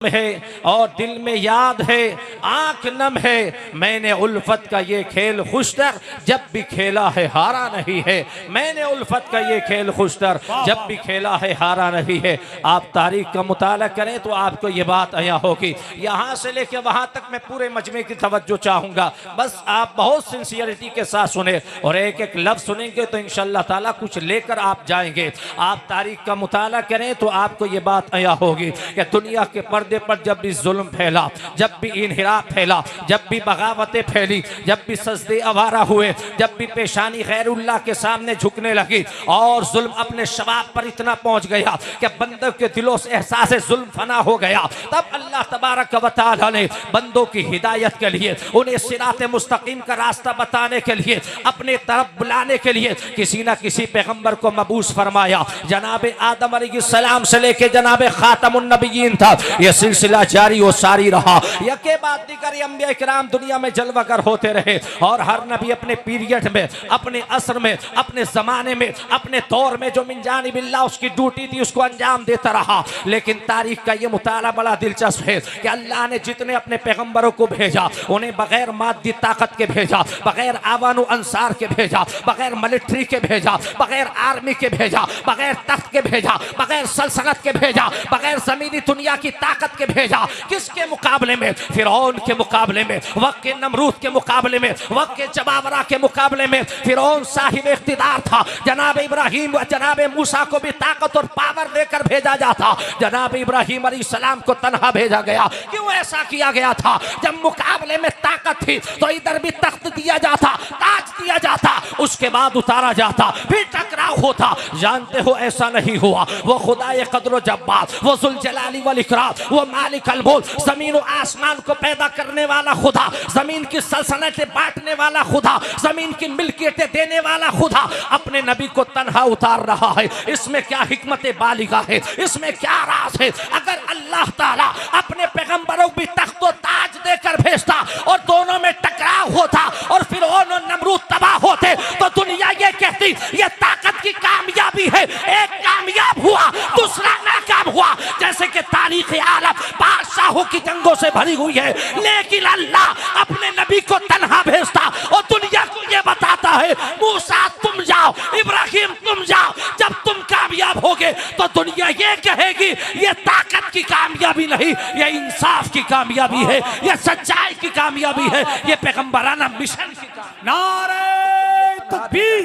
है और दिल में याद है, आंख नम है। मैंने उल्फत का ये खेल खुशतर जब भी खेला है हारा नहीं है। मैंने उल्फत का ये खेल खुशतर जब भी खेला है हारा नहीं है। आप तारीख का मुताला करें तो आपको ये बात आया होगी। यहाँ से लेके वहाँ तक मैं पूरे मजमे की तवज्जो चाहूँगा, बस आप बहुत सिंसियरिटी के साथ सुने और एक एक लफ्ज़ सुनेंगे तो इंशाअल्लाह ताला कुछ लेकर आप जाएंगे। आप तारीख का मुताला करें तो आपको ये बात आया होगी कि दुनिया के पर्दे पर जब भी जुल्म फैला, जब भी इन्हिराफ फैला, जब भी बगावतें फैली, जब भी सजदे आवारा हुए, जब भी पेशानी गैरुल्लाह के सामने झुकने लगी और जुल्म अपने शबाब पर इतना पहुंच गया कि बंदों के दिलों से एहसास जुल्म फना हो गया, तब अल्लाह तबारक व तआला ने बंदों की हिदायत के लिए, उन्हें सिरात मुस्तकीम का रास्ता बताने के लिए, अपने तरफ बुलाने के लिए किसी न किसी पैगंबर को मबूस फरमाया। जनाब आदम अलैहिस्सलाम से लेके जनाब खातमुन नबिय्यीन था, यह सिलसिला जारी और सारी रहा। यके बाद दीगर अंबिया किराम दुनिया में जलवागर होते रहे और हर नबी अपने पीरियड में, अपने असर में, अपने जमाने में, अपने दौर में जो मिन जानिबिल्लाह उसकी ड्यूटी थी उसको अंजाम देता रहा। लेकिन तारीख का ये मुताला बड़ा दिलचस्प है कि अल्लाह ने जितने अपने पैगंबरों को भेजा उन्हें बगैर मादी ताकत के भेजा, बगैर आवानो अंसार के भेजा, बगैर मिलिट्री के भेजा, बगैर आर्मी के भेजा, बगैर तख्त के भेजा, बगैर सल्तनत के भेजा, बगैर जमीनी दुनिया की ताकत के भेजा। किसके मुकाबले में? फिरौन के मुकाबले में, वक्त के नमरूद के मुकाबले में, वक्त के जबावरा के मुकाबले में। फिरौन साहिब इख्तिदार था, जनाब इब्राहिम व जनाब मूसा को भी ताकत और पावर देकर भेजा जाता, जनाब इब्राहिम अलैहिस्सलाम को तन्हा भेजा गया। क्यों ऐसा किया गया था? जब मुकाबले में ताकत थी तो इधर भी तख्त दिया जाता, ताज दिया जाता, उसके बाद उतारा जाता, फिर टकराव होता। जानते हो ऐसा नहीं हुआ। वो खुदाए कद्र व जब्बार, वो जुल जलाली वल इकराम, वो मालिक अल मुल्क, जमीन और आसमान को पैदा करने वाला खुदा, जमीन की सल्तनतें बांटने वाला खुदा, जमीन की मिल्कियतें देने वाला खुदा अपने नबी को तन्हा उतार रहा है। इसमें क्या हिकमत बालिगा है? इसमें क्या राज है? अगर अल्लाह ताला अपने पैगंबरों को भी तख्त और ताज देकर भेजता और दोनों में टकराव होता और फिर और नमरूद तबाह होते तो दुनिया ये कहती ये ताकत की कामयाबी है। एक कामयाब हुआ, दूसरा नाकाम हुआ। जैसे कि तारीख आलम बादशाहों की जंगों से भरी हुई है, लेकिन अल्लाह अपने नबी को तन्हा भेजता और दुनिया को ये बताता है मूसा तुम जाओ, इब्राहिम तुम जाओ। जब तुम कामयाब होगे तो दुनिया ये कहेगी ये ताकत की कामयाबी नहीं, ये इंसाफ की कामयाबी है, ये सच्चाई की कामयाबी है, ये पैगंबराना मिशन की कामयाबी। नारे तकबीर,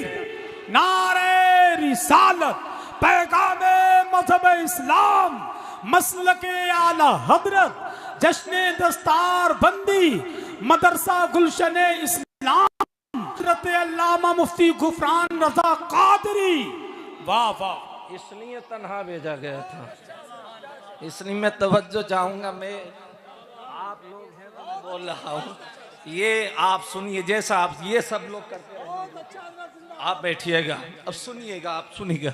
नारे रिसालत, पैगामे मज़हब इस्लाम, मसलके आला हजरत, जश्ने दस्तार बंदी, मदरसा गुलशने इस्लाम, हजरत अल्लामा मुफ्ती गुफरान रजा कादरी। वाह वाह। इसलिए तन्हा भेजा गया था, इसलिए मैं तवज्जो चाहूंगा। मैं आप लोग हैं तो मैं बोल रहा हूँ, ये आप सुनिए जैसा आप ये सब लोग करते हैं। आप बैठिएगा, अब सुनिएगा, आप सुनिएगा।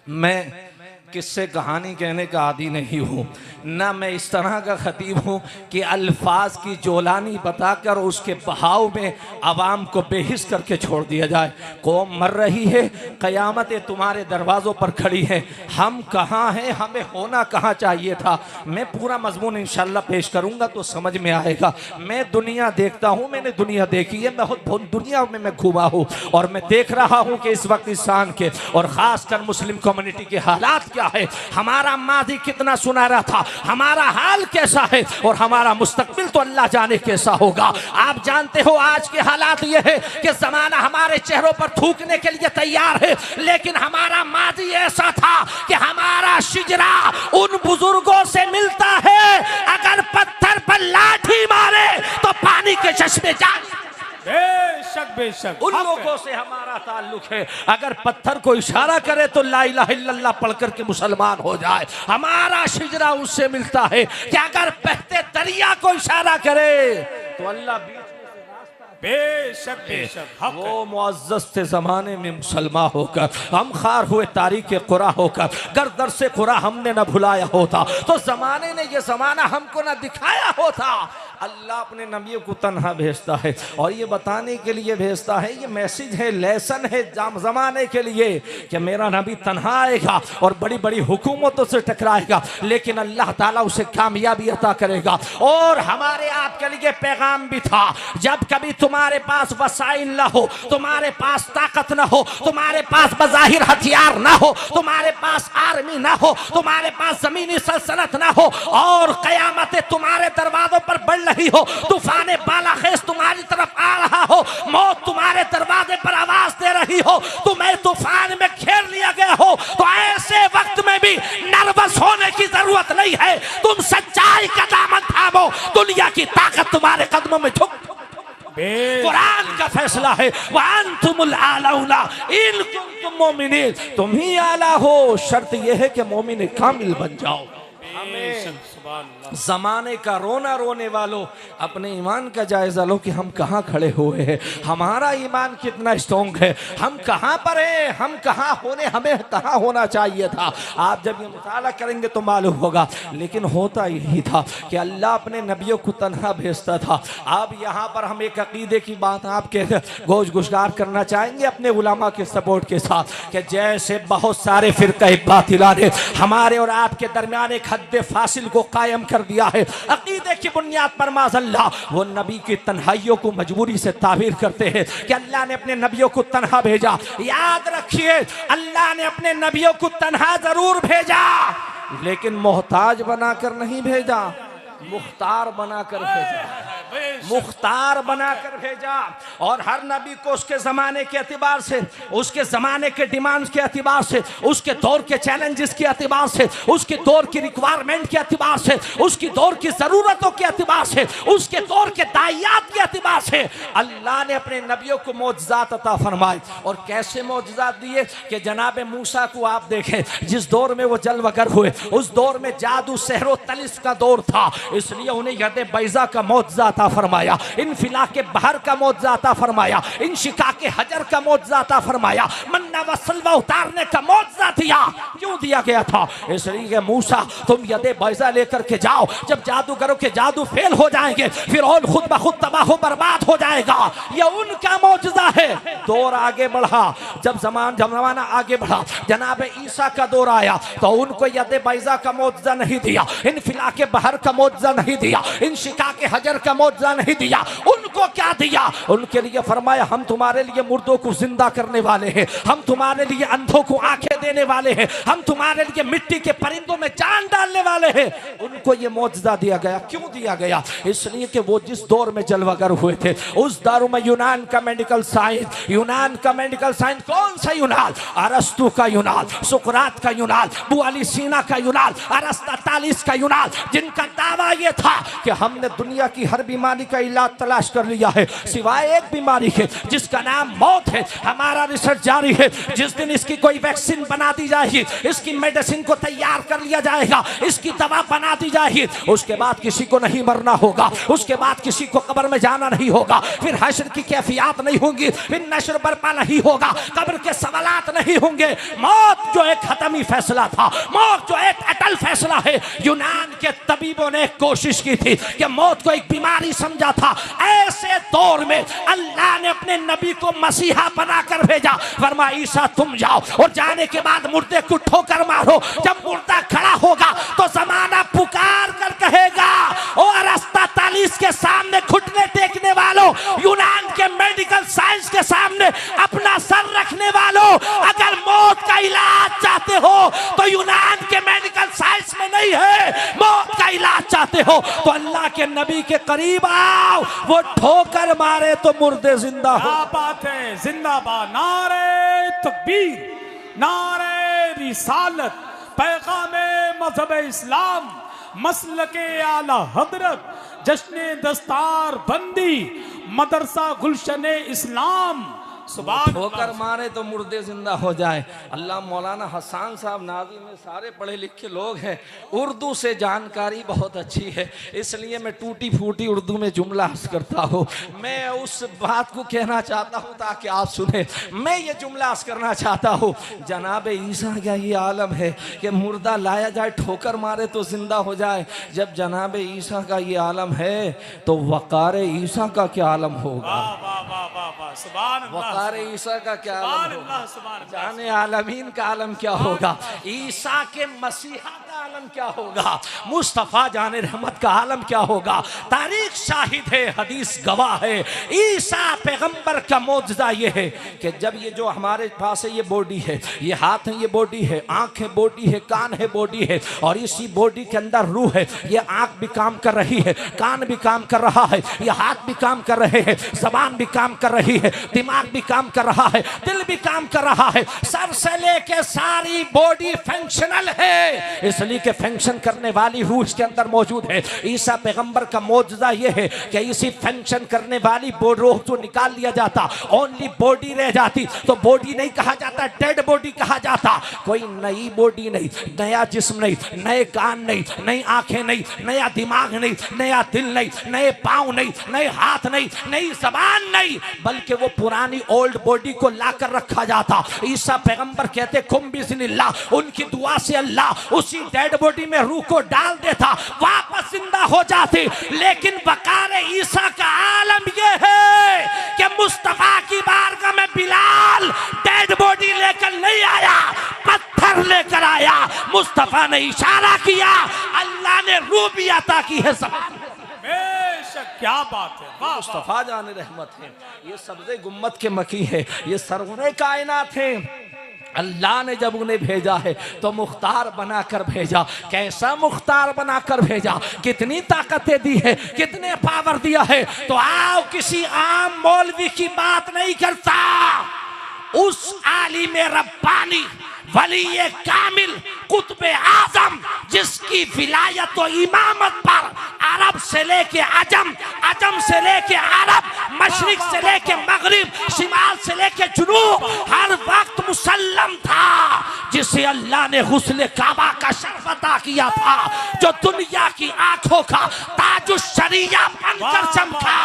मैं किससे कहानी कहने का आदी नहीं हूँ, ना मैं इस तरह का खतीब हूँ कि अल्फाज की जोलानी बताकर उसके बहाव में आवाम को बेहिस करके छोड़ दिया जाए। कौम मर रही है, क़यामतें तुम्हारे दरवाज़ों पर खड़ी है, हम कहाँ हैं, हमें होना कहाँ चाहिए था। मैं पूरा मजमून इंशाअल्लाह पेश करूँगा तो समझ में आएगा। मैं दुनिया देखता हूँ, मैंने दुनिया देखी है, बहुत दुनिया में मैं घूमा हूँ और मैं देख रहा हूँ कि इस वक्त इंसान के और ख़ासकर मुस्लिम कम्युनिटी के हालात क्या है, हमारा माजी कितना सुनहरा था, हमारा हाल कैसा है और हमारा मुस्तकबिल तो अल्लाह जाने कैसा होगा। आप जानते हो आज के हालात ये है कि जमाना हमारे चेहरों पर थूकने के लिए तैयार है, लेकिन हमारा माजी ऐसा था कि हमारा शिजरा उन बुजुर्गों से मिलता है, अगर पत्थर पर लाठी मारे तो पानी के चश्मे जा। बेशक बेशक उन लोगों से हमारा ताल्लुक है, अगर पत्थर को इशारा करे तो ला इलाहा इल्लल्लाह पढ़कर के मुसलमान हो जाए। हमारा शिजरा उससे मिलता है कि अगर बहते दरिया को इशारा करे तो अल्लाह बीच में से रास्ता। बेशक बेशक वो मुअज़्ज़ज़ थे ज़माने में मुसलमान होकर, हम खार हुए तारीख़ कुरा होकर, गर दर से कुरा हमने न भुलाया होता तो ज़माने ने ये ज़माना हमको न दिखाया होता। अल्लाह अपने नबियों को तन्हा भेजता है और ये बताने के लिए भेजता है, ये मैसेज है, लेसन है जमाने के लिए कि मेरा नबी तन्हा आएगा और बड़ी बड़ी हुकूमतों से टकराएगा, लेकिन अल्लाह ताला उसे कामयाबी अता करेगा। और हमारे आपके लिए पैगाम भी था, जब कभी तुम्हारे पास वसाइल ना हो, तुम्हारे पास ताकत ना हो, तुम्हारे पास बज़ाहिर हथियार ना हो, तुम्हारे पास आर्मी ना हो, तुम्हारे पास जमीनी सल्तनत ना हो और कयामत तुम्हारे दरवाजों पर बढ़ रही हो, तूफान बालाखेज तुम्हारी तरफ आ रहा हो, मौत तुम्हारे दरवाजे पर आवाज दे रही हो, तुम्हें तूफान में घेर लिया गया हो, तो ऐसे वक्त में भी नर्वस होने की जरूरत नहीं है। तुम सच्चाई का दामन थामो, दुनिया की ताकत तुम्हारे कदमों में झुक। कुरान का फैसला है, वअंतुमुल आलौना इन कुंतुम मोमिनीन, तुम ही आला हो, शर्त यह है कि मोमिन कामिल बन जाओ। जमाने का रोना रोने वालों, अपने ईमान का जायजा लो कि हम कहाँ खड़े हुए हैं, हमारा ईमान कितना स्ट्रॉन्ग है, हम कहाँ पर हैं, हम कहाँ होने, हमें कहाँ होना चाहिए था। आप जब ये मुताला करेंगे तो मालूम होगा। लेकिन होता यही था कि अल्लाह अपने नबियों को तन्हा भेजता था। अब यहाँ पर हम एक अकीदे की बात आपके गोश गुशगार करना चाहेंगे अपने उलमा के सपोर्ट के साथ, कि जैसे बहुत सारे फिरक़े बातिला ने हमारे और आपके दरमियान एक हद फासिल को कायम कर दिया है। अकीदे की बुनियाद पर माज़अल्लाह वो नबी की तन्हाइयों को मजबूरी से ताबीर करते हैं कि अल्लाह ने अपने नबियों को तन्हा भेजा। याद रखिए, अल्लाह ने अपने नबियों को तन्हा जरूर भेजा, लेकिन मोहताज बनाकर नहीं भेजा, मुख्तार बनाकर भेजा, मुख्तार बनाकर भेजा। और हर नबी को उसके ज़माने के एतबार से, उसके ज़माने के डिमांड्स के एतबार से, उसके दौर के चैलेंजेस के एतबार से, उसके दौर की रिक्वायरमेंट के एतबार से, उसकी दौर की ज़रूरतों के एतबार से, उसके दौर के दाइयात के एतबार से अल्लाह ने अपने नबियों को मोजज़ात अता फरमाए। और कैसे मोजज़ात दिए कि जनाब मूसा को आप देखें, जिस दौर में वो जलवगर हुए, उस दौर में जादू सहरो तलिस का दौर था, इसलिए उन्हें यद बैज़ा का मोजज़ा अता फरमाया, इनफिला के बहर का मोजज़ा अता फरमाया, इनशिका के हजर का मोजज़ा अता फरमाया, मन्ना व सल्वा उतारने का मोजज़ा दिया। क्यों दिया गया था? इसलिए कि मूसा तुम यदे बैज़ा लेकर के जाओ, जब जादूगरों के जादू फेल हो जाएंगे, फिर और खुद ब खुद तबाह बर्बाद हो जाएगा। यह उनका मोजज़ा है। दौर आगे बढ़ा, जब जमाना आगे बढ़ा, जनाब ईसा का दौर आया, तो उनको यदे बैज़ा का मोजज़ा नहीं दिया, इनफिला के बहर का मोजज़ा नहीं दिया, इनशिका के हजर का मोजज़ा नहीं दिया। उनको क्या दिया? उनके लिए फरमाया हम तुम्हारे लिए मुर्दों को जिंदा करने वाले हैं, हम तुम्हारे लिए अंधों को आंखें देने वाले हैं, हम तुम्हारे लिए मिट्टी के परिंदों में जान डालने वाले हैं। उनको ये मोजज़ा दिया गया। क्यों दिया गया? इसलिए कि वो जिस दौर में जलवागर हुए थे, उस दौर में यूनान का मेडिकल साइंस, यूनान का मेडिकल साइंस कौन सा यूनान? अरस्तु का यूनान, सुकरात का यूनान, बुआली सीना का यूनान, अरस्तातालिस का यूनान, जिनका दावा ये था कि हमने दुनिया की हर बीमारी का इलाज तलाश कर लिया है सिवाय एक बीमारी के जिसका नाम मौत है। हमारा रिसर्च जारी है, जिस दिन इसकी कोई वैक्सीन बना दी जाएगी, इसकी मेडिसिन को तैयार कर लिया जाएगा, इसकी दवा बना दी जाएगी, उसके बाद किसी को नहीं मरना होगा, उसके बाद किसी को कब्र में जाना नहीं होगा, फिर हश्र की कैफियत नहीं होंगी, फिर नश्र बर्पा नहीं होगा, कब्र के सवालात नहीं होंगे। मौत जो एक खत्मी फैसला था, मौत जो एक अटल फैसला है, यूनान के तबीबों ने कोशिश की थी कि मौत को एक बीमारी समझा था। ऐसे दौर में अल्लाह ने अपने नबी को मसीहा बनाकर भेजा। फरमाया ईसा तुम जाओ और जाने के बाद मुर्दे को ठोकर मारो, जब मुर्दा खड़ा होगा तो जमाना पुकार कर कहेगा, और अस्तातालिस के सामने घुटने टेकने वालों, यूनान के मेडिकल साइंस के सामने अपना सर रखने वालों, अगर मौत का इलाज चाहते हो तो यूनान के मेडिकल साइंस में नहीं है, मौत का इलाज चाहते हो तो अल्लाह के नबी के करीब आओ, वो ठोकर मारे तो मुर्दे जिंदा हो। क्या बात है, जिंदाबाद, नारे तकबीर, नारे रिसालत, पैगामे मजहब इस्लाम, मसलके आला हजरत, जश्न दस्तार बंदी, मदरसा गुलशन इस्लाम, सुभान ठोकर मारे तो मुर्दे जिंदा हो जाए। अल्लाह मौलाना हसन साहब नाज़ी में सारे पढ़े लिखे लोग हैं, उर्दू से जानकारी बहुत अच्छी है, इसलिए मैं टूटी फूटी उर्दू में जुमला अर्ज करता हूँ। मैं उस बात को कहना चाहता हूँ ताकि आप सुने। मैं ये जुमला अर्ज करना चाहता हूँ, जनाब ईसा का ये आलम है कि मुर्दा लाया जाए ठोकर मारे तो जिंदा हो जाए। जब जनाब ईसा का ये आलम है तो वक़ार ईसा का क्या आलम होगा? वक़ार ईसा का क्या आलम होगा? जाने आलमीन का आलम क्या होगा? ईसा के मसीहा का आलम क्या होगा? मुस्तफ़ा जाने रहमत का आलम क्या होगा? तारीख शाहिद है, हदीस गवाह है। ईसा पैगंबर का मौजज़ा ये है कि जब ये जो हमारे पास है ये बॉडी है, ये हाथ है ये बॉडी है, आँख है बॉडी है, कान है बॉडी है, और इसी बॉडी के अंदर रूह है। ये आँख भी काम कर रही है, कान भी काम कर रहा है, ये हाथ भी काम कर रहे हैं, ज़बान भी काम कर रही है, दिमाग भी काम कर रहा है, दिल भी काम कर रहा है। सर से लेके सारी बॉडी फंक्शनल है, इसलिए कि फंक्शन करने वाली रूह इसके अंदर मौजूद है। ईसा पैगंबर का मौजज़ा ये है कि इसी फंक्शन करने वाली रूह जो निकाल लिया जाता, ओनली बॉडी रह जाती, तो बॉडी नहीं कहा जाता, डेड बॉडी कहा जाता। कोई नई बॉडी नहीं, नया जिस्म नहीं, नए कान नहीं, नई आंखें नहीं, नया दिमाग नहीं, नया दिल नहीं, नए पाँव नहीं, नए हाथ नहीं, नई ज़बान नहीं, बल्कि वो पुरानी ओल्ड बॉडी को लाकर रखा जाता। ईसा पैगंबर कहते कुम बिस्मिल्लाह, उनकी दुआ से अल्लाह उसी डेड बॉडी में रूह को डाल देता, वापस जिंदा हो जाती। लेकिन वक़ार ईसा का आलम यह है कि मुस्तफ़ा की बारगाह में बिलाल डेड बॉडी लेकर नहीं आया, पत्थर लेकर आया। मुस्तफ़ा ने इशारा किया, अल्लाह ने रूह भी अता की है। बेशक क्या बात है, मुस्तफ़ा जाने रहमत है, ये सब्ज़े गुम्मत के मकी है, ये सरवरे कायनात हैं। अल्लाह ने जब उन्हें भेजा है तो मुख्तार बनाकर भेजा। कैसा मुख्तार बनाकर भेजा, कितनी ताकतें दी है, कितने पावर दिया है। तो आओ किसी आम मौलवी की बात नहीं करता, उस आलिम रब्बानी वली कामिल कुतुब आजम जिसकी विलायत और इमामत पर अरब से लेके अजम, अजम से लेके अरब, मशरिक से लेके मगरिब, शिमाल से लेके जुनूब हर वक्त मुसल्लम था, जिसे अल्लाह ने हुस्न काबा का शर्फ अता किया था, जो दुनिया की आंखों का ताजुश शरिया बनकर चमका।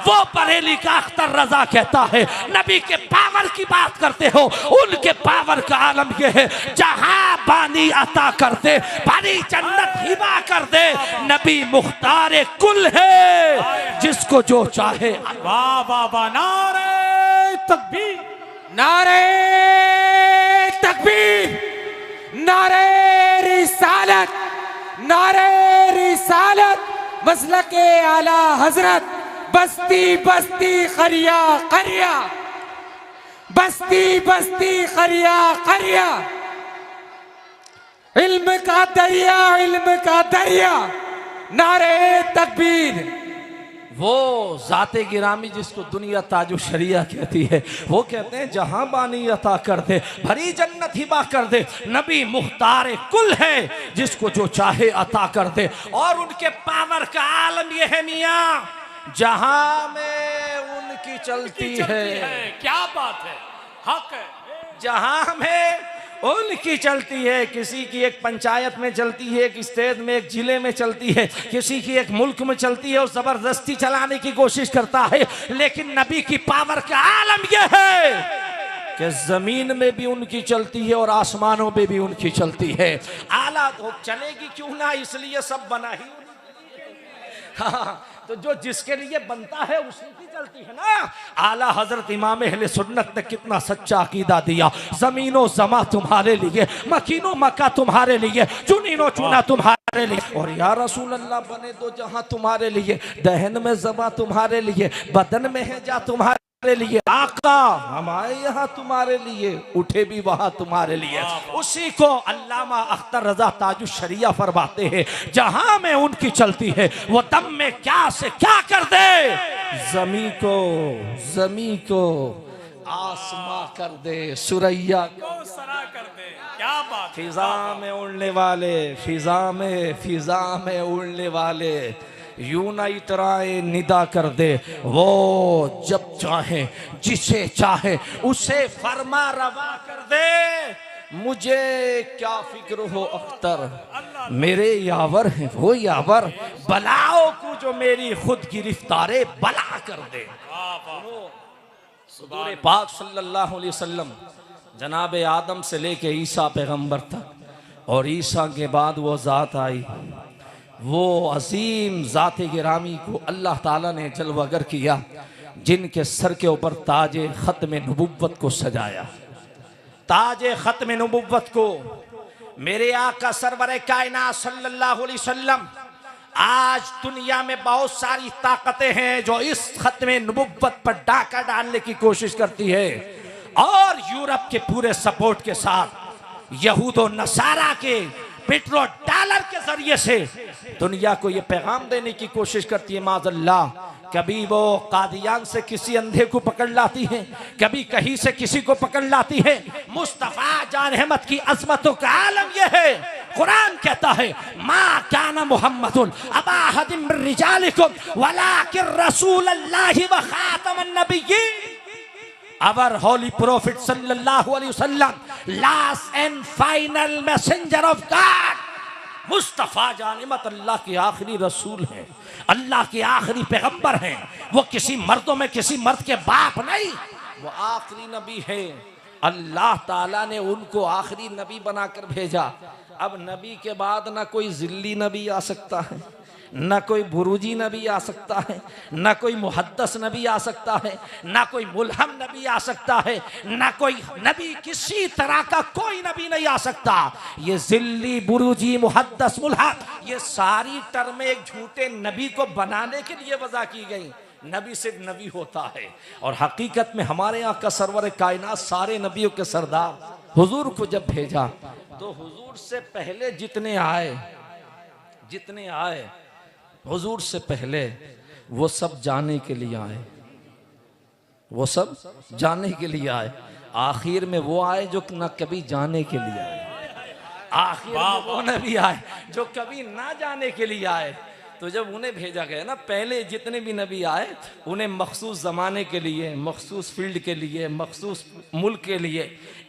वो बरेली का अख्तर रजा कहता है, नबी के पावर की बात करते हो, उनके पावर का आलम यह है जहां बानी अता कर दे, बानी जन्नत हिबा कर दे। नबी मुख्तार कुल है, जिसको जो चाहे। वाह वाह वाह, नारे तकबीर, नारे तकबीर, नारे रिसालत, नारे रिसालत, मसलके आला हजरत, बस्ती बस्ती खरिया खरिया, बस्ती बस्ती खरिया खरिया, इल्म का दरिया, इल्म का दरिया, नारे तकबीर। वो ज़ाते गिरामी जिसको दुनिया ताजु शरिया कहती है, वो कहते हैं जहां बानी अता कर दे, भरी जन्नत हिबा कर दे। नबी मुख्तार कुल है, जिसको जो चाहे अता कर दे। और उनके पावर का आलम यह है मियाँ, जहां में उनकी चलती है। क्या बात है, हक है। जहां में उनकी चलती है, किसी की एक पंचायत में चलती है, एक स्टेट में, एक जिले में चलती है, किसी की एक मुल्क में चलती है, और जबरदस्ती चलाने की कोशिश करता है। लेकिन नबी की पावर का आलम यह है कि जमीन में भी उनकी चलती है और आसमानों में भी उनकी चलती है। आला तो चलेगी क्यों ना, इसलिए सब बना ही। हाँ, तो जो जिसके लिए बनता है उसी की चलती है ना। आला हजरत इमाम अहले सुन्नत ने कितना सच्चा अकीदा दिया। जमीनो जमा तुम्हारे लिए, मकीनो मक्का तुम्हारे लिए, चुनीनो चुना तुम्हारे लिए, और या रसूल अल्लाह बने तो जहां तुम्हारे लिए, दहन में जबा तुम्हारे लिए, बदन में है जा तुम्हारे लिए, आका हमारे यहाँ तुम्हारे लिए, उठे भी वहां तुम्हारे लिए। उसी को अल्लामा अख्तर रजा ताजु शरिया फरमाते हैं, जहां में उनकी चलती है वो दम में क्या से क्या कर दे, जमी को आसमां कर दे, सुरैया को सरा कर दे। क्या बात, फिजा में उड़ने वाले, फिजा में उड़ने वाले, यूं ना इतराए निदा कर दे, वो जब चाहे जिसे चाहे उसे फरमा रवा कर दे। मुझे क्या फिक्र हो अख्तर, मेरे यावर हैं वो यावर, बलाओं को जो मेरी खुद गिरफ्तारे बला कर दे। हुजूर पाक सल्लल्लाहु अलैहि वसल्लम जनाब आदम से लेके ईसा पैगंबर तक, और ईसा के बाद वो ज़ात आई, वो अजीम ज़ात गिरामी को अल्लाह ताला ने जलवागर किया, जिनके सर के ऊपर ताजे ख़त्म नबुव्वत को सजाया। ताजे ख़त्म नबुव्वत को मेरे आका सरवर कायनात सल्लल्लाहु अलैहि वसल्लम, आज दुनिया में बहुत सारी ताकतें हैं जो इस ख़त्म नबुव्वत पर डाका डालने की कोशिश करती है, और यूरोप के पूरे सपोर्ट के साथ यहूद और नसारा के पेट्रोल डॉलर के जरिए से दुनिया को ये पैगाम देने की कोशिश करती है। माज़अल्लाह, कभी वो कादियान से किसी अंधे को पकड़ लाती है, कभी कहीं से किसी को पकड़ लाती है। मुस्तफा जान अहमद की अजमतों का आलम यह है, कुरान कहता है मा काना मुहम्मदुन अबा अहदिम मिन रिजालिकुम वलाकिन रसूलुल्लाहि व खातमुन नबिय्यीन। Our holy prophet sallallahu alaihi wasallam, last and final messenger of God, Mustafa जानिमत अल्लाह के आखिरी रसूल हैं, अल्लाह के आखिरी पैगंबर हैं। वो किसी मर्दों में किसी मर्द के बाप नहीं, वो आखिरी नबी है। अल्लाह ताला ने उनको आखिरी नबी बनाकर भेजा। अब नबी के बाद ना कोई जिल्ली नबी आ सकता है, ना कोई बुरूजी नबी आ सकता है, ना कोई मुहद्दस नबी आ सकता है, ना कोई मुल्हम नबी आ सकता है, ना कोई नबी, किसी तरह का कोई नबी नहीं आ सकता। ये जिल्ली, बुरूजी, मुहद्दस, मुल्हम, ये सारी टर्में एक झूठे नबी को बनाने के लिए वज़ा की गई। नबी सिर्फ नबी होता है, और हकीकत में हमारे यहाँ का सरवर कायनात सारे नबियों के सरदार हुजूर को जब भेजा, तो हुजूर से पहले जितने आए हुजूर से पहले वो सब जाने के लिए आए, वो सब जाने के लिए आए। आखिर में वो आए जो न कभी जाने के लिए आए, आखिर में वो नबी आए जो कभी ना जाने के लिए आए। तो जब उन्हें भेजा गया ना, पहले जितने भी नबी आए उन्हें मखसूस ज़माने के लिए, मखसूस फील्ड के लिए, मखसूस मुल्क के लिए,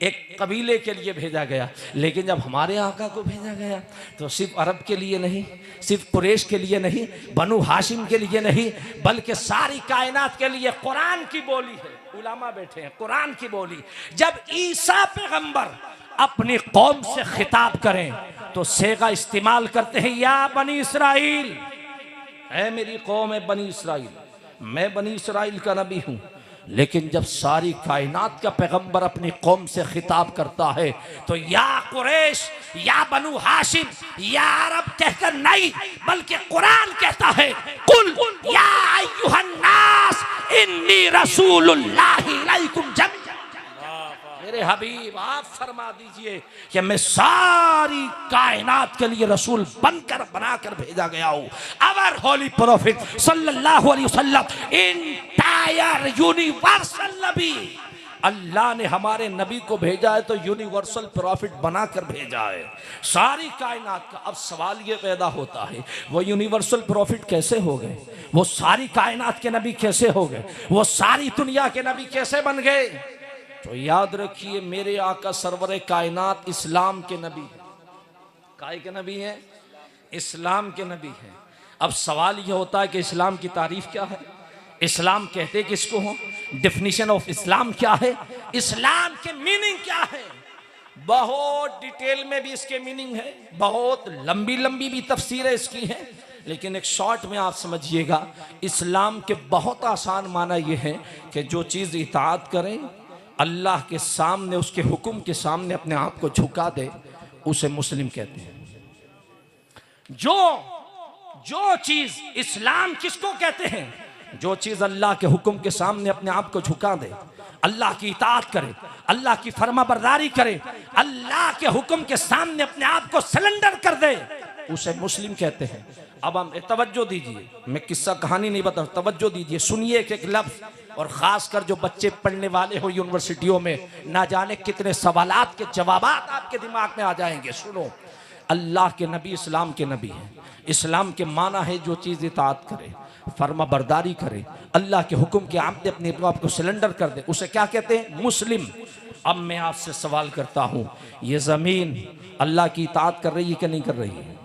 एक कबीले के लिए भेजा गया। लेकिन जब हमारे आका को भेजा गया तो सिर्फ अरब के लिए नहीं, सिर्फ कुरैश के लिए नहीं, बनु हाशिम के लिए नहीं, बल्कि सारी कायनात के लिए। कुरान की बोली है, उलामा बैठे हैं, कुरान की बोली। जब ईसा पैगंबर अपनी कौम से खिताब करें तो सेगा इस्तेमाल करते हैं, या बनी इसराइल, ऐ मेरी कौम है बनी इसराइल, मैं बनी इसराइल का नबी हूँ। लेकिन जब सारी कायनात का पैगंबर अपनी कौम से खिताब करता है तो या कुरैश, या बनु हाशिम, या अरब कहकर नहीं, बल्कि कुरान कहता है कुल या अय्युहन्नास इन्नी रसूलुल्लाहि इलैकुम जमीअन। मेरे हबीब आप फरमा दीजिए कि मैं सारी कायनात के लिए रसूल बनकर बनाकर भेजा गया हूँ। अवर होली प्रॉफिट सल्लल्लाहु अलैहि वसल्लम, इंटायर यूनिवर्सल नबी। अल्लाह ने हमारे नबी को भेजा है तो यूनिवर्सल प्रॉफिट बनाकर भेजा है सारी कायनात का। अब सवाल ये पैदा होता है, वो यूनिवर्सल प्रॉफिट कैसे हो गए? वो सारी कायनात के नबी कैसे हो गए? वो सारी दुनिया के नबी कैसे बन गए? तो याद रखिए, मेरे आका सरवर कायनात इस्लाम के नबी, काय के नबी हैं? इस्लाम के नबी हैं। अब सवाल यह होता है कि इस्लाम की तारीफ क्या है? इस्लाम कहते किसको हो? डेफिनेशन ऑफ इस्लाम क्या है? इस्लाम के मीनिंग क्या है? बहुत डिटेल में भी इसके मीनिंग है, बहुत लंबी लंबी भी तफसीरें इसकी हैं, लेकिन एक शॉर्ट में आप समझिएगा। इस्लाम के बहुत आसान माना यह है कि जो चीज़ इताअत करें, अल्लाह के सामने, उसके हुक्म के सामने अपने आप को झुका दे, उसे मुस्लिम कहते हैं। जो चीज इस्लाम किसको कहते हैं? जो चीज अल्लाह के हुक्म के सामने अपने आप को झुका दे, अल्लाह की इताअत करे, अल्लाह की फरमाबरदारी करे, अल्लाह के हुक्म के सामने अपने आप को सरेंडर कर दे, उसे मुस्लिम कहते हैं। अब हम तवज्जो दीजिए, मैं किस्सा कहानी नहीं बता, तवज्जो दीजिए, सुनिए एक एक लफ्ज, और खासकर जो बच्चे पढ़ने वाले हो यूनिवर्सिटियों में, ना जाने कितने सवालात के जवाबात आपके दिमाग में आ जाएंगे। सुनो, अल्लाह के नबी इस्लाम के नबी हैं, इस्लाम के माना है जो चीज़ इताअत करे, फर्मा बरदारी करे, अल्लाह के हुक्म के आमदे अपने आप को सिलेंडर कर दे, उसे क्या कहते हैं? मुस्लिम। अब मैं आपसे सवाल करता हूँ, ये ज़मीन अल्लाह की इताअत कर रही है कि नहीं कर रही है?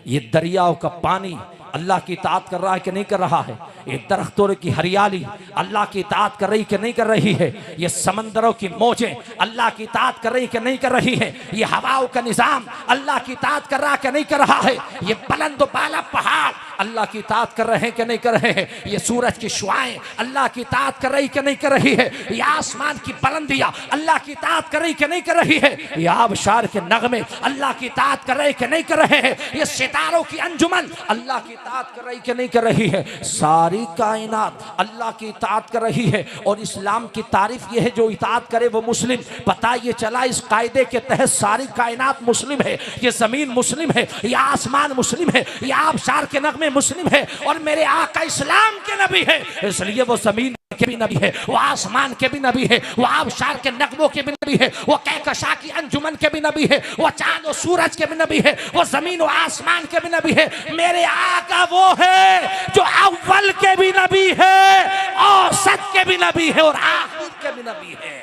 ये दरियाओं का पानी अल्लाह की इताअत कर रहा है कि नहीं कर रहा है? ये दरख्तों की हरियाली अल्लाह की इताअत कर रही कि नहीं कर रही है? ये समंदरों की मौजें अल्लाह की इताअत कर रही कि नहीं कर रही है? ये हवाओं का निज़ाम अल्लाह की इताअत कर रहा कि नहीं कर रहा है? ये बुलंद बाला पहाड़ अल्लाह की इताअत कर रहे हैं कि नहीं कर रहे हैं? ये सूरज की शुआएं अल्लाह की इताअत कर रही कि नहीं कर रही है? ये आसमान की बुलंदियां अल्लाह की इताअत कर रही कि नहीं कर रही है? ये आबशार के नगमे अल्लाह की इताअत कर रहे कि नहीं कर रहे हैं? ये सितारों की अंजुमन अल्लाह की इताअत कर रही कि नहीं कर रही है? सारी कायनात अल्लाह की इताअत कर रही है। और इस्लाम की तारीफ ये है, जो इताअत करे वो मुस्लिम। पता ये चला इस कायदे के तहत सारी कायनात मुस्लिम है। ये जमीन मुस्लिम है, ये आसमान मुस्लिम है, ये आबशार के नगमे मुस्लिम है, और मेरे आका इस्लाम के नबी है। इसलिए वो जमीन के भी नबी है, वो आसमान के भी नबी है, वो आबशार के नगमों के भी नबी है, वो कहकशा की अंजुमन के भी नबी है, वो चांद और सूरज के भी नबी है, वो जमीन और आसमान के भी नबी है। मेरे आका वो है जो अव्वल के भी नबी है, औसत के भी नबी है, और आखिर के भी नबी है।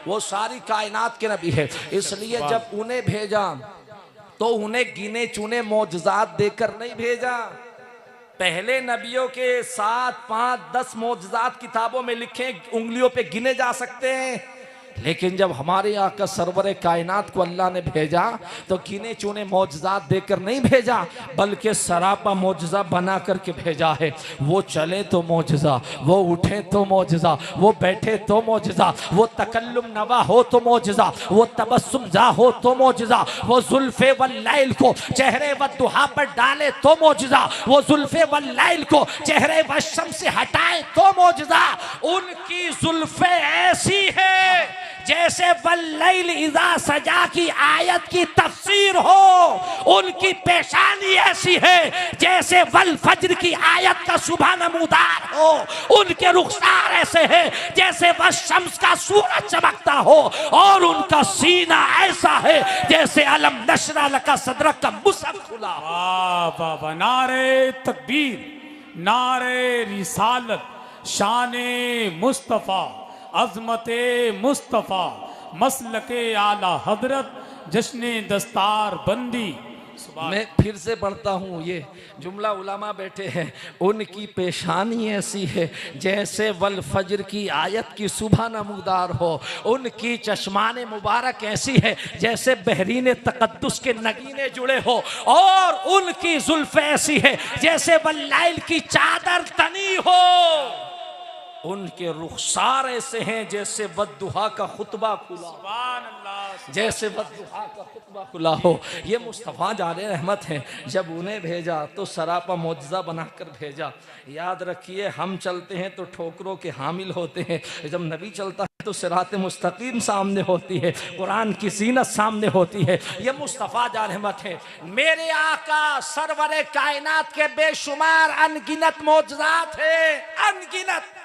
वो सारी कायनात के नबी है। इसलिए जब उन्हें भेजा तो उन्हें गिने चुने मौजज़ात देकर नहीं भेजा। पहले नबियों के 7, 5, 10 मौजज़ात किताबों में लिखे, उंगलियों पे गिने जा सकते हैं। लेकिन जब हमारे आका सरवरे कायनात को अल्लाह ने भेजा तो गिने चुने मौजज़ात देकर नहीं भेजा, बल्कि सरापा मौजज़ा बना करके भेजा है। वो चले तो मौजज़ा, वो उठे तो मौजज़ा, वो बैठे तो मौजज़ा, वो तकल्लुम नवा हो तो मौजज़ा, वो तबस्सुम जा हो तो मौजज़ा, वो जुल्फ़े वल्लैल को चेहरे व दुहा पर डाले तो मौजज़ा, वो जुल्फ़े वल्लैल को चेहरे व शम्स से हटाए तो मौजज़ा। उनकी जुल्फ़े ऐसी है जैसे वल्लैल इज़ा सजा की आयत की तफसीर हो। उनकी पेशानी ऐसी है जैसे वल फज्र की आयत का सुबह नमूदार हो। उनके रुखसार ऐसे हैं जैसे वह शम्स का सूरज चमकता हो, और उनका सीना ऐसा है जैसे अलम नशरा लका सदरक का मुसहफ खुला। वाह वाह वाह, नारे तकबीर, नारे रिसालत, शाने मुस्तफ़ा, अज़मते मुस्तफ़ा, मसलके आला हजरत, जश्ने दस्तार बंदी। मैं फिर से पढ़ता हूँ, ये जुमला उलामा बैठे हैं। उनकी पेशानी ऐसी है जैसे वल फज्र की आयत की सुबह नमूदार हो। उनकी चश्माने मुबारक ऐसी है जैसे बहरीन तकद्दुस के नगीने जुड़े हो, और उनकी जुल्फ़े ऐसी है जैसे वल्लैल की चादर तनी हो। उनके रुखसार ऐसे हैं जैसे वद्दुहा का खुतबा खुला, जैसे वद्दुहा का खुतबा खुला हो। ये मुस्तफ़ा जाने रहमत हैं। जब उन्हें भेजा तो सरापा मौजज़ा बनाकर भेजा। याद रखिए, हम चलते हैं तो ठोकरों के हामिल होते हैं, जब नबी चलता है तो सिरात मुस्तकीम सामने होती है, कुरान की ज़ीनत सामने होती है। ये मुस्तफ़ा जान रहमत है। मेरे आका सरवरे कायनात के बेशुमार अनगिनत मौजज़ात हैं, अनगिनत।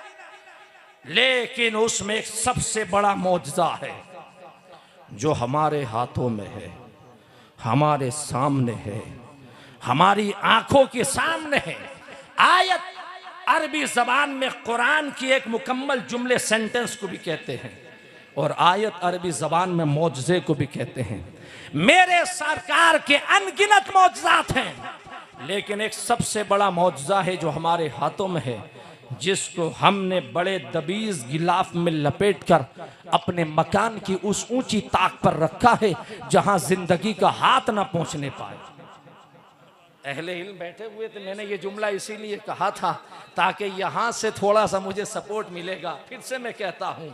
लेकिन उसमें एक सबसे बड़ा मौजज़ा है जो हमारे हाथों में है, हमारे सामने है, हमारी आंखों के सामने है। आयत अरबी ज़बान में कुरान की एक मुकम्मल जुमले, सेंटेंस को भी कहते हैं, और आयत अरबी ज़बान में मौजज़े को भी कहते हैं। मेरे सरकार के अनगिनत मौजज़ात हैं, लेकिन एक सबसे बड़ा मौजज़ा है जो हमारे हाथों में है, जिसको हमने बड़े दबीज गिलाफ में लपेटकर अपने मकान की उस ऊंची ताक पर रखा है जहां जिंदगी का हाथ ना पहुंचने पाए। अहले इल्म बैठे हुए थे, मैंने ये जुमला इसीलिए कहा था ताकि यहां से थोड़ा सा मुझे सपोर्ट मिलेगा। फिर से मैं कहता हूं,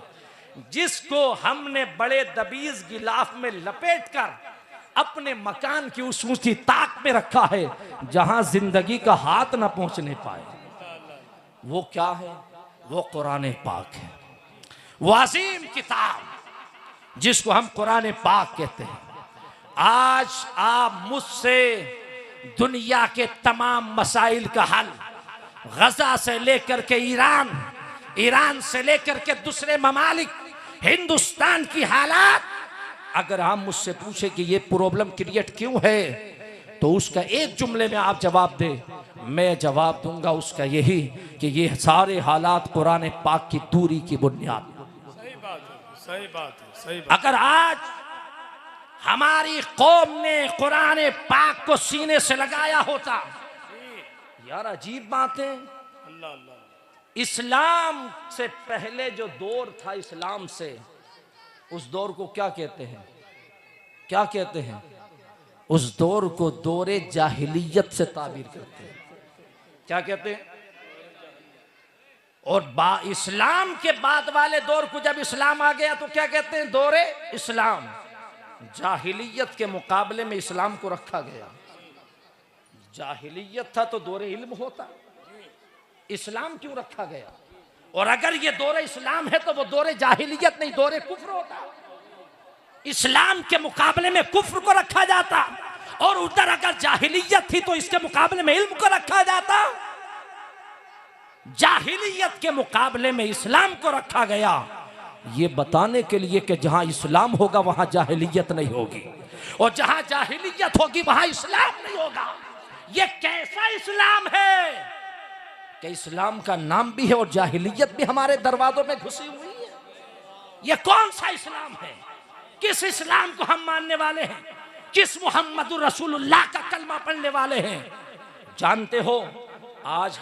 जिसको हमने बड़े दबीज गिलाफ में लपेटकर अपने मकान की उस ऊंची ताक में रखा है जहां जिंदगी का हाथ ना पहुंचने पाए, वो क्या है? वो कुरान पाक है। वो अजीम किताब जिसको हम कुरान पाक कहते हैं। आज आप मुझसे दुनिया के तमाम मसाइल का हल, गजा से लेकर के ईरान, ईरान से लेकर के दूसरे ममालिक, हिंदुस्तान की हालात, अगर हम मुझसे पूछे कि ये प्रॉब्लम क्रिएट क्यों है, तो उसका एक जुमले में आप जवाब दे, मैं जवाब दूंगा उसका यही कि ये सारे हालात कुरान पाक की दूरी की बुनियाद। सही बात है, सही बात है, सही बात। अगर आज हमारी कौम ने कुरान पाक को सीने से लगाया होता, यार अजीब बात है, अल्लाह अल्लाह। इस्लाम से पहले जो दौर था, इस्लाम से उस दौर को क्या कहते हैं, क्या कहते हैं? उस दौर को दौरे जाहिलियत से ताबीर करते हैं। क्या कहते हैं? और इस्लाम के बाद वाले दौर को जब इस्लाम आ गया तो क्या कहते हैं? दौरे इस्लाम। जाहिलियत के मुकाबले में इस्लाम को रखा गया। जाहिलियत था तो दौरे इल्म होता, इस्लाम क्यों रखा गया? और अगर ये दौरे इस्लाम है तो वो दौरे जाहिलियत नहीं, दौरे कुफ्र होता। इस्लाम के मुकाबले में कुफ्र को रखा जाता, और उधर अगर जाहिलियत थी तो इसके मुकाबले में इल्म को रखा जाता। जाहिलियत के मुकाबले में इस्लाम को रखा गया, ये बताने के लिए कि जहां इस्लाम होगा वहां जाहिलियत नहीं होगी, और जहां जाहिलियत होगी वहां इस्लाम नहीं होगा। ये कैसा इस्लाम है कि इस्लाम का नाम भी है और जाहिलियत भी हमारे दरवाजों में घुसी हुई है? ये कौन सा इस्लाम है? किस इस्लाम को हम मानने वाले हैं? किस मुहम्मदुर रसूलुल्लाह का कलमा पढ़ने वाले हैं? जानते हो आज हम